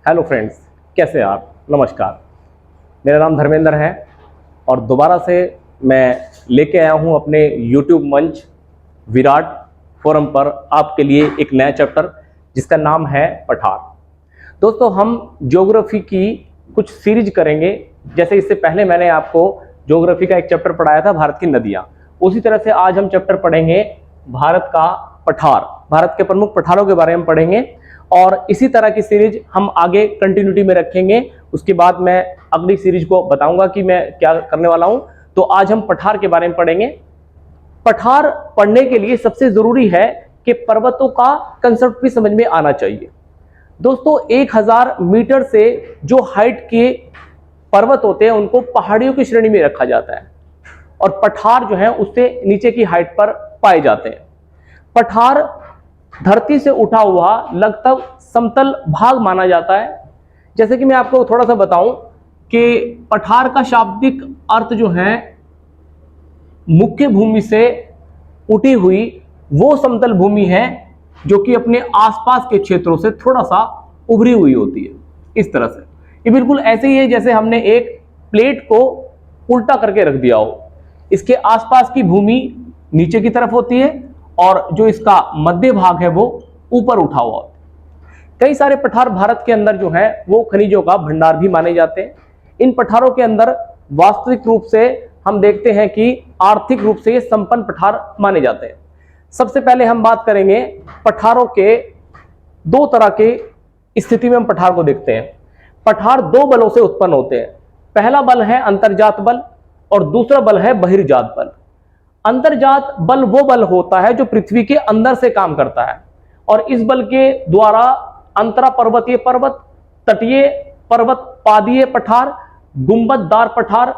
Hello friends, कैसे हैं आप? नमस्कार, मेरा नाम धर्मेंद्र है और दोबारा से मैं लेके आया हूं अपने यूट्यूब मंच विराट फोरम पर आपके लिए एक नया चैप्टर जिसका नाम है पठार। दोस्तों, हम ज्योग्राफी की कुछ सीरीज करेंगे। जैसे इससे पहले मैंने आपको ज्योग्राफी का एक चैप्टर पढ़ाया था, भारत की नदियां। उसी तरह से आज हम चैप्टर पढ़ेंगे भारत का पठार, भारत के प्रमुख पठारों के बारे में पढ़ेंगे और इसी तरह की सीरीज हम आगे कंटिन्यूटी में रखेंगे। उसके बाद मैं अगली सीरीज को बताऊंगा कि मैं क्या करने वाला हूं। तो आज हम पठार के बारे में पढ़ेंगे। पठार पढ़ने के लिए सबसे जरूरी है कि पर्वतों का कंसेप्ट भी समझ में आना चाहिए। दोस्तों, 1000 मीटर से जो हाइट के पर्वत होते हैं उनको पहाड़ियों की श्रेणी में रखा जाता है और पठार जो है उससे नीचे की हाइट पर पाए जाते हैं। पठार धरती से उठा हुआ लगभग समतल भाग माना जाता है। जैसे कि मैं आपको थोड़ा सा बताऊं कि पठार का शाब्दिक अर्थ जो है मुख्य भूमि से उठी हुई वो समतल भूमि है जो कि अपने आसपास के क्षेत्रों से थोड़ा सा उभरी हुई होती है। इस तरह से ये बिल्कुल ऐसे ही है जैसे हमने एक प्लेट को उल्टा करके रख दिया हो। इसके आसपास की भूमि नीचे की तरफ होती है और जो इसका मध्य भाग है वो ऊपर उठा हुआ होता है। कई सारे पठार भारत के अंदर जो है वो खनिजों का भंडार भी माने जाते हैं। इन पठारों के अंदर वास्तविक रूप से हम देखते हैं कि आर्थिक रूप से ये संपन्न पठार माने जाते हैं। सबसे पहले हम बात करेंगे पठारों के दो तरह के स्थिति में हम पठार को देखते हैं। पठार दो बलों से उत्पन्न होते हैं। पहला बल है अंतर्जात बल और दूसरा बल है बहिर्जात बल। अंतर्जात बल वो बल होता है जो पृथ्वी के अंदर से काम करता है और इस बल के द्वारा अंतरा पर्वतीय पर्वत, तटीय पर्वत, पादीय पठार, गुंबददार पठार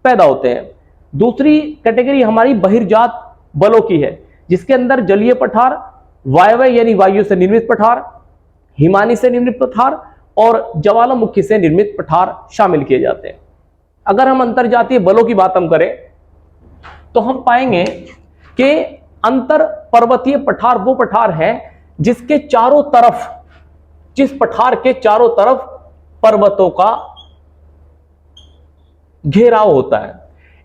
पैदा होते हैं। दूसरी कैटेगरी हमारी बहिर्जात बलों की है जिसके अंदर जलीय पठार, वायव्य यानी वायु से निर्मित पठार, हिमानी से निर्मित पठार और ज्वालामुखी से निर्मित पठार शामिल किए जाते हैं। अगर हम अंतर्जातीय बलों की बात हम करें तो हम पाएंगे कि अंतर पर्वतीय पठार वो पठार है जिसके चारों तरफ, जिस पठार के चारों तरफ पर्वतों का घेराव होता है।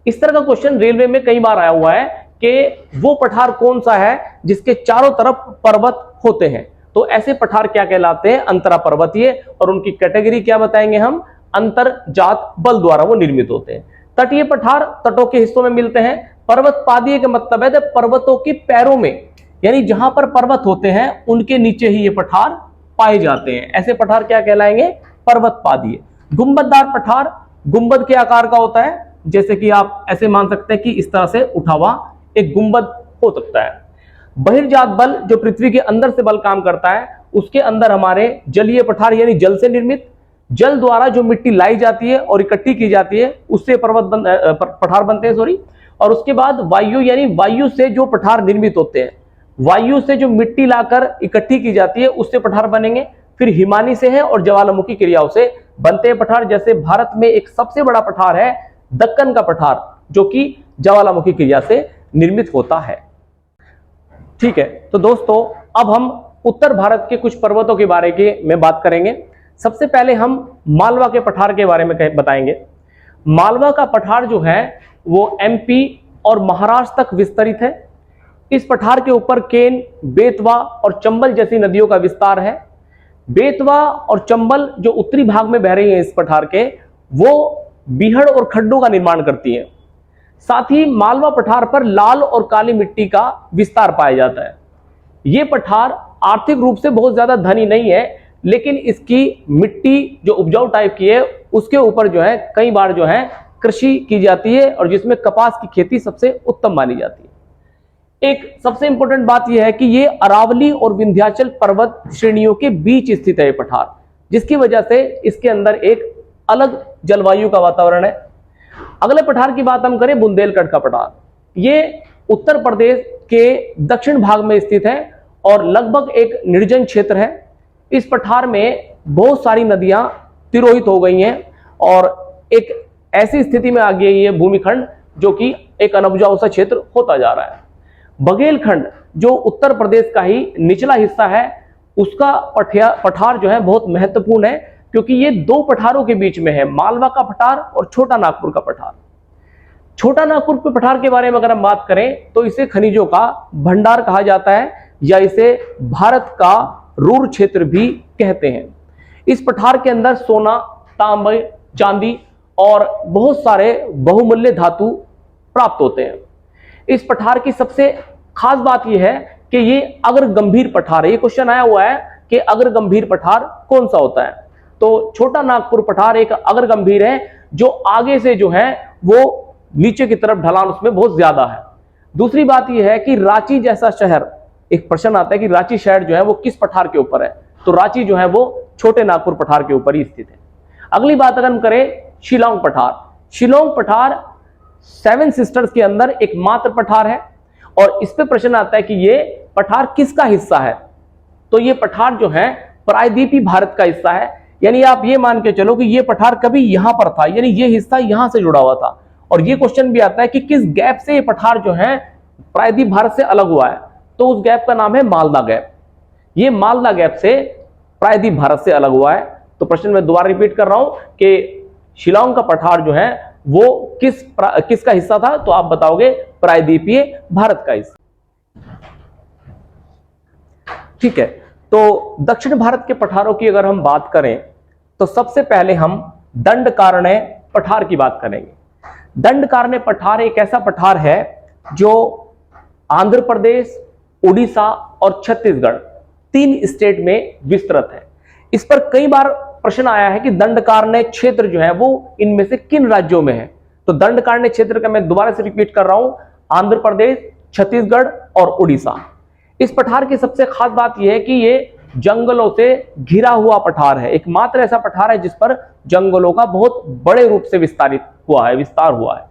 इस तरह का क्वेश्चन रेलवे में कई बार आया हुआ है कि वो पठार कौन सा है जिसके चारों तरफ पर्वत होते हैं। तो ऐसे पठार क्या कहलाते हैं? अंतरा पर्वतीय, और उनकी कैटेगरी क्या बताएंगे हम? अंतर्जात बल द्वारा वो निर्मित होते हैं। तटीय पठार तटों के हिस्सों में मिलते हैं। पर्वत पादीय का मतलब है पर्वतों के पैरों में, यानी जहां पर पर्वत होते हैं उनके नीचे ही ये पठार पाए जाते हैं। ऐसे पठार क्या कहलाएंगे? पर्वत पादीय। गुंबददार पठार गुंबद के आकार का होता है, जैसे कि आप ऐसे मान सकते हैं कि इस तरह से उठा हुआ एक गुंबद हो सकता है। बहिर्जात बल जो पृथ्वी के अंदर से बल काम करता है, उसके अंदर हमारे जलीय पठार यानी जल से निर्मित, जल द्वारा जो मिट्टी लाई जाती है और इकट्ठी की जाती है उससे पठार बनते हैं। और उसके बाद वायु यानी वायु से जो पठार निर्मित होते हैं, वायु से जो मिट्टी लाकर इकट्ठी की जाती है उससे पठार बनेंगे। फिर हिमानी से है और ज्वालामुखी क्रियाओं से बनते हैं पठार। जैसे भारत में एक सबसे बड़ा पठार है दक्कन का पठार जो कि ज्वालामुखी क्रिया से निर्मित होता है। ठीक है, तो दोस्तों अब हम उत्तर भारत के कुछ पर्वतों के बारे में बात करेंगे। सबसे पहले हम मालवा के पठार के बारे में बताएंगे। मालवा का पठार जो है वो एमपी और महाराष्ट्र तक विस्तरित है। इस पठार के ऊपर केन, बेतवा और चंबल जैसी नदियों का विस्तार है। बेतवा और चंबल जो उत्तरी भाग में बह रही हैं इस पठार के, वो बीहड़ और खड्डों का निर्माण करती हैं। साथ ही मालवा पठार पर लाल और काली मिट्टी का विस्तार पाया जाता है। ये पठार आर्थिक रूप से बहुत ज्यादा धनी नहीं है, लेकिन इसकी मिट्टी जो उपजाऊ टाइप की है उसके ऊपर जो है कई बार जो है कृषि की जाती है और जिसमें कपास की खेती सबसे उत्तम मानी जाती है। एक सबसे इंपॉर्टेंट बात यह है कि ये अरावली और विंध्याचल पर्वत श्रेणियों के बीच स्थित है ये पठार, जिसकी वजह से इसके अंदर एक अलग जलवायु का वातावरण है। अगले पठार की बात हम करें, बुंदेलखंड का पठार। ये उत्तर प्रदेश के दक्षिण भाग में स्थित है और लगभग एक निर्जन क्षेत्र है। इस पठार में बहुत सारी नदियां तिरोहित हो गई हैं और एक ऐसी स्थिति में आ गई है भूमिखंड जो कि एक अनउपजाऊ सा क्षेत्र होता जा रहा है। बघेलखंड जो उत्तर प्रदेश का ही निचला हिस्सा है उसका पठार जो है बहुत महत्वपूर्ण है, क्योंकि ये दो पठारों के बीच में है, मालवा का पठार और छोटा नागपुर का पठार। छोटा नागपुर के पठार के बारे में अगर हम बात करें तो इसे खनिजों का भंडार कहा जाता है, या इसे भारत का रूर क्षेत्र भी कहते हैं। इस पठार के अंदर सोना, तांबे, चांदी और बहुत सारे बहुमूल्य धातु प्राप्त होते हैं। इस पठार की सबसे खास बात यह है कि ये अग्र गंभीर पठार है। ये क्वेश्चन आया हुआ है कि अग्र गंभीर पठार कौन सा होता है, तो छोटा नागपुर पठार एक अग्र गंभीर है, जो आगे से जो है वो नीचे की तरफ ढलान उसमें बहुत ज्यादा है। दूसरी बात यह है कि रांची जैसा शहर, एक प्रश्न आता है कि रांची शहर जो है वो किस पठार के ऊपर है, तो रांची जो है वो छोटे नागपुर पठार के ऊपर ही स्थित है। अगली बात अगर हम करें शिलांग पठार। शिलांग पठार सेवन सिस्टर्स के अंदर एक मात्र पठार है, और इस पे प्रश्न आता है कि ये पठार किसका हिस्सा है, तो ये पठार जो है प्रायद्वीपीय भारत का हिस्सा है। यानी आप ये मान के चलो कि ये पठार कभी यहां पर था, यानी ये हिस्सा यहां से जुड़ा हुआ था। और ये क्वेश्चन भी आता है कि किस गैप से ये पठार जो है प्रायद्वीप भारत से अलग हुआ है, तो उस गैप का नाम है मालदा गैप। ये मालदा गैप से प्रायद्वीप भारत से अलग हुआ है। तो प्रश्न मैं दोबारा रिपीट कर रहा हूं कि शिलांग का पठार जो है वो किसका हिस्सा था, तो आप बताओगे प्रायद्वीपीय भारत का हिस्सा। ठीक है, तो दक्षिण भारत के पठारों की अगर हम बात करें तो सबसे पहले हम दंडकारण्य पठार की बात करेंगे। दंडकारण्य पठार एक ऐसा पठार है जो आंध्र प्रदेश, उड़ीसा और छत्तीसगढ़ 3 स्टेट में विस्तृत है। इस पर कई बार प्रश्न आया है कि दंडकारण्य क्षेत्र जो है वो इनमें से किन राज्यों में है, तो दंडकारण्य क्षेत्र का मैं दोबारा से रिपीट कर रहा हूं, आंध्र प्रदेश, छत्तीसगढ़ और उड़ीसा। इस पठार की सबसे खास बात यह है कि ये जंगलों से घिरा हुआ पठार है, एकमात्र ऐसा पठार है जिस पर जंगलों का बहुत बड़े रूप से विस्तार हुआ है।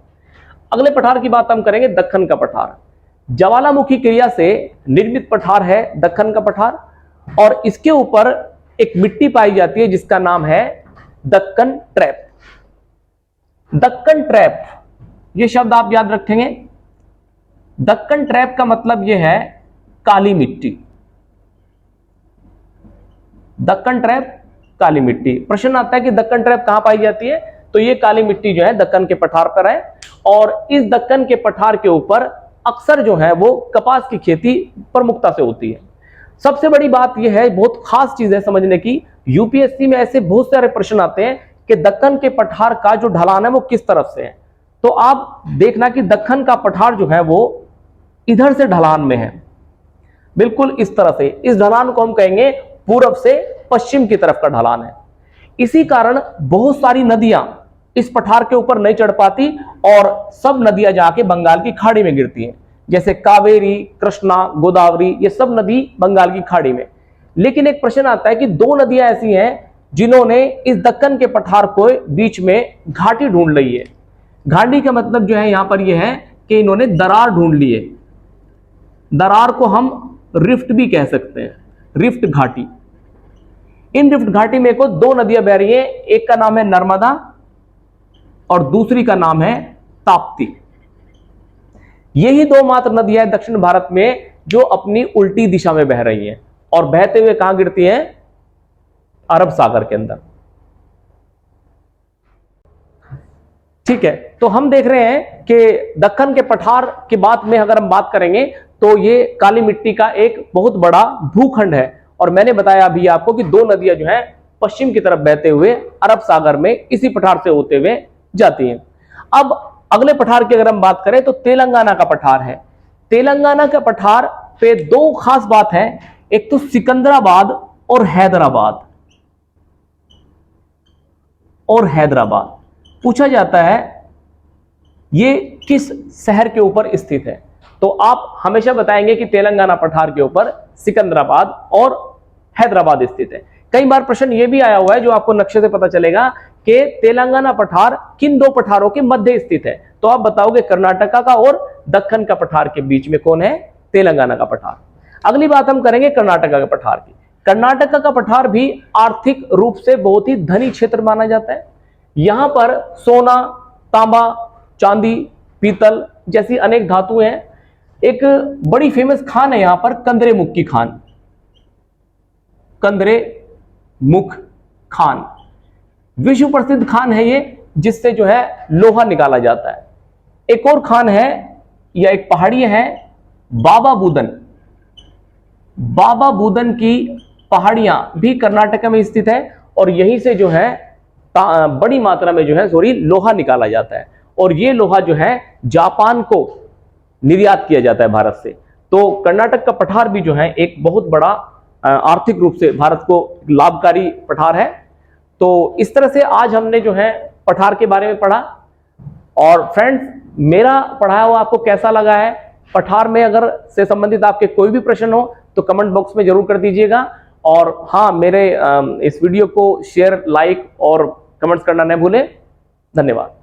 अगले पठार की बात हम करेंगे, दक्कन का पठार। ज्वालामुखी क्रिया से निर्मित पठार है दक्कन का पठार, और इसके ऊपर एक मिट्टी पाई जाती है जिसका नाम है दक्कन ट्रैप। दक्कन ट्रैप, ये शब्द आप याद रखेंगे। दक्कन ट्रैप का मतलब यह है काली मिट्टी। दक्कन ट्रैप, काली मिट्टी। प्रश्न आता है कि दक्कन ट्रैप कहां पाई जाती है, तो ये काली मिट्टी जो है दक्कन के पठार पर है, और इस दक्कन के पठार के ऊपर अक्सर जो है वो कपास की खेती प्रमुखता से होती है। सबसे बड़ी बात यह है, बहुत खास चीज है समझने की, यूपीएससी में ऐसे बहुत सारे प्रश्न आते हैं कि दक्कन के पठार का जो ढलान है वो किस तरफ से है, तो आप देखना कि दक्कन का पठार जो है वो इधर से ढलान में है, बिल्कुल इस तरह से। इस ढलान को हम कहेंगे पूर्व से पश्चिम की तरफ का ढलान है। इसी कारण बहुत सारी नदियां इस पठार के ऊपर नहीं चढ़ पाती, और सब नदियां जाके बंगाल की खाड़ी में गिरती हैं, जैसे कावेरी, कृष्णा, गोदावरी, ये सब नदी बंगाल की खाड़ी में। लेकिन एक प्रश्न आता है कि 2 नदियां ऐसी हैं जिन्होंने इस दक्कन के पठार को बीच में घाटी ढूंढ ली है। घाटी का मतलब जो है यहां पर यह है कि इन्होंने दरार ढूंढ ली है। दरार को हम रिफ्ट भी कह सकते हैं, रिफ्ट घाटी। इन रिफ्ट घाटी में को 2 नदियां बह रही हैं, एक का नाम है नर्मदा और दूसरी का नाम है ताप्ती। यही 2 मात्र नदियां हैं दक्षिण भारत में जो अपनी उल्टी दिशा में बह रही हैं, और बहते हुए कहां गिरती हैं, अरब सागर के अंदर। ठीक है, तो हम देख रहे हैं कि दक्कन के पठार की बात में अगर हम बात करेंगे तो ये काली मिट्टी का एक बहुत बड़ा भूखंड है, और मैंने बताया अभी आपको कि 2 नदियां जो हैं पश्चिम की तरफ बहते हुए अरब सागर में इसी पठार से होते हुए जाती हैं। अब अगले पठार की अगर हम बात करें तो तेलंगाना का पठार है। तेलंगाना का पठार पे 2 खास बात है, एक तो सिकंदराबाद और हैदराबाद। पूछा जाता है ये किस शहर के ऊपर स्थित है, तो आप हमेशा बताएंगे कि तेलंगाना पठार के ऊपर सिकंदराबाद और हैदराबाद स्थित है। कई बार प्रश्न ये भी आया हुआ है जो आपको नक्शे से पता चलेगा कि तेलंगाना पठार किन 2 पठारों के मध्य स्थित है, तो आप बताओगे कर्नाटका का और दक्कन का पठार के बीच में कौन है, तेलंगाना का पठार। अगली बात हम करेंगे कर्नाटका के पठार की। कर्नाटका का पठार भी आर्थिक रूप से बहुत ही धनी क्षेत्र माना जाता है। यहां पर सोना, तांबा, चांदी, पीतल जैसी अनेक धातुएं हैं। एक बड़ी फेमस खान है यहां पर, कंदरेमुक्की खान। कंदरे मुख खान। विश्व प्रसिद्ध खान है ये, जिससे जो है लोहा निकाला जाता है। एक और खान है या एक पहाड़ी है बाबा बूदन। बाबा बूदन की पहाड़ियां भी कर्नाटक में स्थित है और यहीं से जो है बड़ी मात्रा में जो है लोहा निकाला जाता है और ये लोहा जो है जापान को निर्यात किया जाता है भारत से। तो कर्नाटक का पठार भी जो है एक बहुत बड़ा आर्थिक रूप से भारत को लाभकारी पठार है। तो इस तरह से आज हमने जो है पठार के बारे में पढ़ा। और फ्रेंड्स, मेरा पढ़ाया हुआ आपको कैसा लगा है? पठार में अगर से संबंधित आपके कोई भी प्रश्न हो तो कमेंट बॉक्स में जरूर कर दीजिएगा। और हाँ, मेरे इस वीडियो को शेयर, लाइक और कमेंट्स करना न भूलें। धन्यवाद।